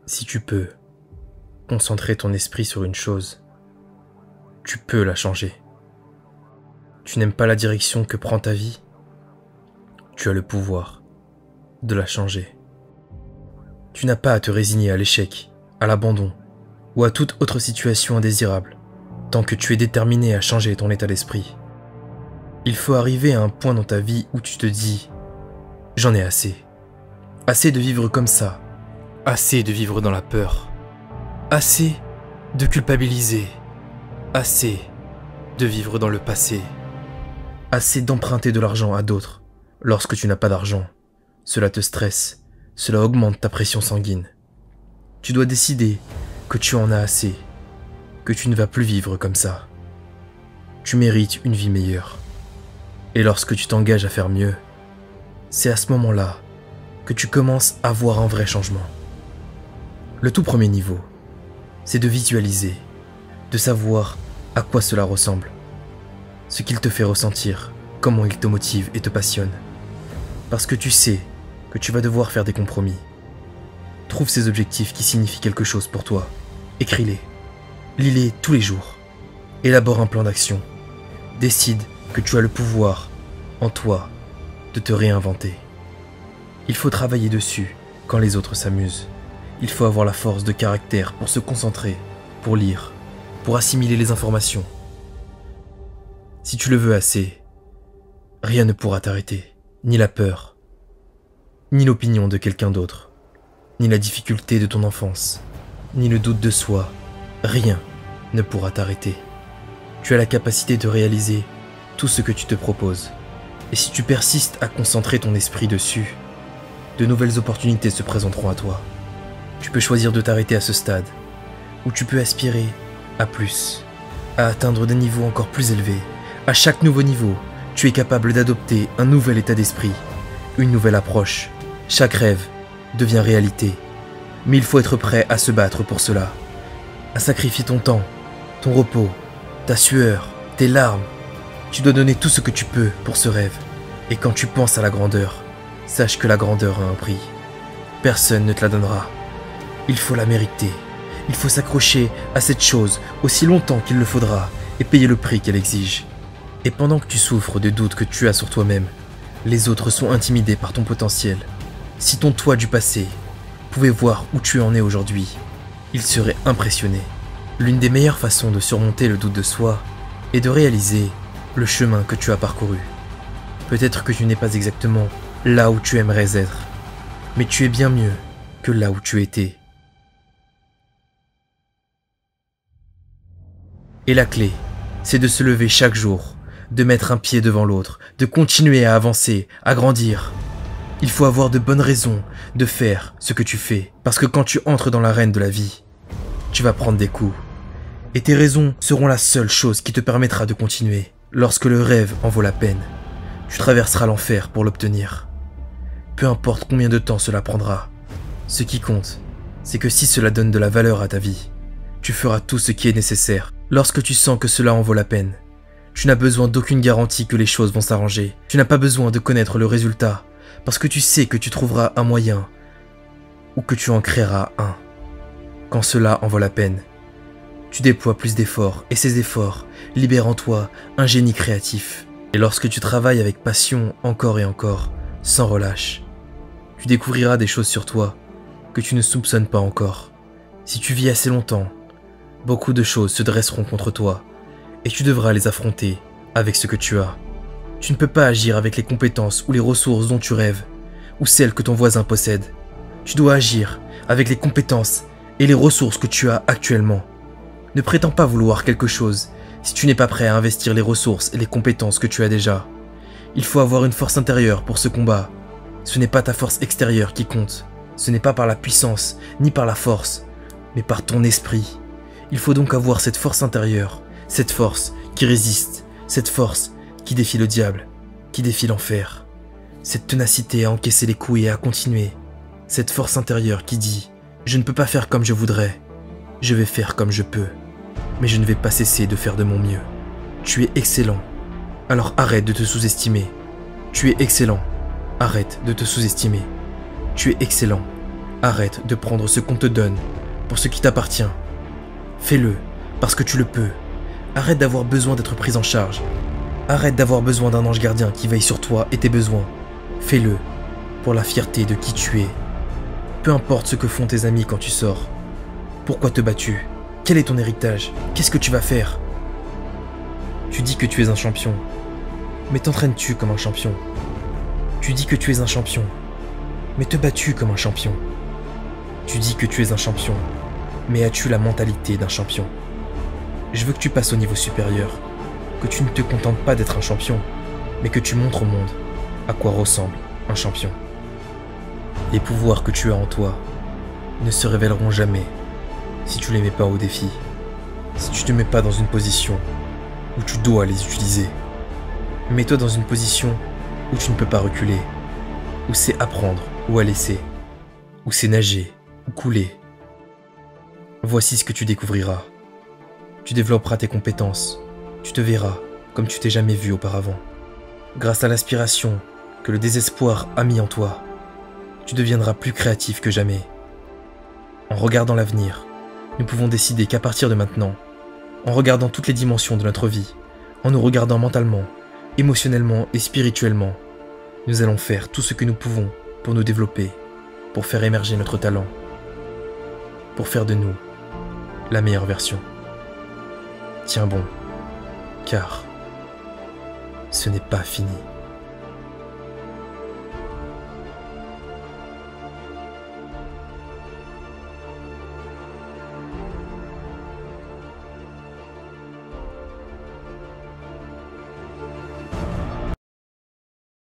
Si tu peux concentrer ton esprit sur une chose, tu peux la changer. Tu n'aimes pas la direction que prend ta vie? Tu as le pouvoir de la changer. Tu n'as pas à te résigner à l'échec, à l'abandon ou à toute autre situation indésirable, tant que tu es déterminé à changer ton état d'esprit. Il faut arriver à un point dans ta vie où tu te dis « J'en ai assez. Assez de vivre comme ça. Assez de vivre dans la peur. Assez de culpabiliser. Assez de vivre dans le passé. Assez d'emprunter de l'argent à d'autres. Lorsque tu n'as pas d'argent, cela te stresse, cela augmente ta pression sanguine. Tu dois décider que tu en as assez, que tu ne vas plus vivre comme ça. Tu mérites une vie meilleure. Et lorsque tu t'engages à faire mieux, c'est à ce moment-là que tu commences à voir un vrai changement. Le tout premier niveau, c'est de visualiser, de savoir à quoi cela ressemble, ce qu'il te fait ressentir, comment il te motive et te passionne. Parce que tu sais que tu vas devoir faire des compromis. Trouve ces objectifs qui signifient quelque chose pour toi. Écris-les. Lis-les tous les jours. Élabore un plan d'action. Décide que tu as le pouvoir, en toi, de te réinventer. Il faut travailler dessus quand les autres s'amusent. Il faut avoir la force de caractère pour se concentrer, pour lire, pour assimiler les informations. Si tu le veux assez, rien ne pourra t'arrêter. Ni la peur, ni l'opinion de quelqu'un d'autre, ni la difficulté de ton enfance, ni le doute de soi, rien ne pourra t'arrêter. Tu as la capacité de réaliser tout ce que tu te proposes. Et si tu persistes à concentrer ton esprit dessus, de nouvelles opportunités se présenteront à toi. Tu peux choisir de t'arrêter à ce stade, ou tu peux aspirer à plus, à atteindre des niveaux encore plus élevés. À chaque nouveau niveau, tu es capable d'adopter un nouvel état d'esprit, une nouvelle approche. Chaque rêve devient réalité. Mais il faut être prêt à se battre pour cela, à sacrifier ton temps, ton repos, ta sueur, tes larmes. Tu dois donner tout ce que tu peux pour ce rêve. Et quand tu penses à la grandeur, sache que la grandeur a un prix. Personne ne te la donnera. Il faut la mériter. Il faut s'accrocher à cette chose aussi longtemps qu'il le faudra et payer le prix qu'elle exige. Et pendant que tu souffres des doutes que tu as sur toi-même, les autres sont intimidés par ton potentiel. Si ton toi du passé pouvait voir où tu en es aujourd'hui, il serait impressionné. L'une des meilleures façons de surmonter le doute de soi est de réaliser le chemin que tu as parcouru. Peut-être que tu n'es pas exactement là où tu aimerais être, mais tu es bien mieux que là où tu étais. Et la clé, c'est de se lever chaque jour, de mettre un pied devant l'autre, de continuer à avancer, à grandir. Il faut avoir de bonnes raisons de faire ce que tu fais, parce que quand tu entres dans l'arène de la vie, tu vas prendre des coups. Et tes raisons seront la seule chose qui te permettra de continuer. Lorsque le rêve en vaut la peine, tu traverseras l'enfer pour l'obtenir. Peu importe combien de temps cela prendra, ce qui compte, c'est que si cela donne de la valeur à ta vie, tu feras tout ce qui est nécessaire. Lorsque tu sens que cela en vaut la peine, tu n'as besoin d'aucune garantie que les choses vont s'arranger. Tu n'as pas besoin de connaître le résultat, parce que tu sais que tu trouveras un moyen, ou que tu en créeras un. Quand cela en vaut la peine, tu déploies plus d'efforts, et ces efforts libèrent en toi un génie créatif. Et lorsque tu travailles avec passion encore et encore, sans relâche, tu découvriras des choses sur toi que tu ne soupçonnes pas encore. Si tu vis assez longtemps, beaucoup de choses se dresseront contre toi, et tu devras les affronter avec ce que tu as. Tu ne peux pas agir avec les compétences ou les ressources dont tu rêves, ou celles que ton voisin possède. Tu dois agir avec les compétences et les ressources que tu as actuellement. Ne prétends pas vouloir quelque chose si tu n'es pas prêt à investir les ressources et les compétences que tu as déjà. Il faut avoir une force intérieure pour ce combat. Ce n'est pas ta force extérieure qui compte. Ce n'est pas par la puissance ni par la force, mais par ton esprit. Il faut donc avoir cette force intérieure, cette force qui résiste, cette force qui défie le diable, qui défie l'enfer. Cette ténacité à encaisser les coups et à continuer. Cette force intérieure qui dit « Je ne peux pas faire comme je voudrais, je vais faire comme je peux, mais je ne vais pas cesser de faire de mon mieux. Tu es excellent, alors arrête de te sous-estimer. Tu es excellent, arrête de te sous-estimer. Tu es excellent, Arrête de prendre ce qu'on te donne pour ce qui t'appartient. Fais-le parce que tu le peux. Arrête d'avoir besoin d'être pris en charge. Arrête d'avoir besoin d'un ange gardien qui veille sur toi et tes besoins. Fais-le pour la fierté de qui tu es. Peu importe ce que font tes amis quand tu sors. Pourquoi te bats-tu? Quel est ton héritage? Qu'est-ce que tu vas faire? Tu dis que tu es un champion. Mais t'entraînes-tu comme un champion? Tu dis que tu es un champion. Mais te bats-tu comme un champion? Tu dis que tu es un champion. Mais as-tu la mentalité d'un champion? Je veux que tu passes au niveau supérieur. Que tu ne te contentes pas d'être un champion, mais que tu montres au monde à quoi ressemble un champion. Les pouvoirs que tu as en toi ne se révéleront jamais si tu les mets pas au défi, si tu te mets pas dans une position où tu dois les utiliser. Mets-toi dans une position où tu ne peux pas reculer, où c'est apprendre ou à laisser, où c'est nager ou couler. Voici ce que tu découvriras. Tu développeras tes compétences, tu te verras comme tu t'es jamais vu auparavant. Grâce à l'aspiration que le désespoir a mis en toi, tu deviendras plus créatif que jamais. En regardant l'avenir, nous pouvons décider qu'à partir de maintenant, en regardant toutes les dimensions de notre vie, en nous regardant mentalement, émotionnellement et spirituellement, nous allons faire tout ce que nous pouvons pour nous développer, pour faire émerger notre talent, pour faire de nous la meilleure version. Tiens bon, car ce n'est pas fini.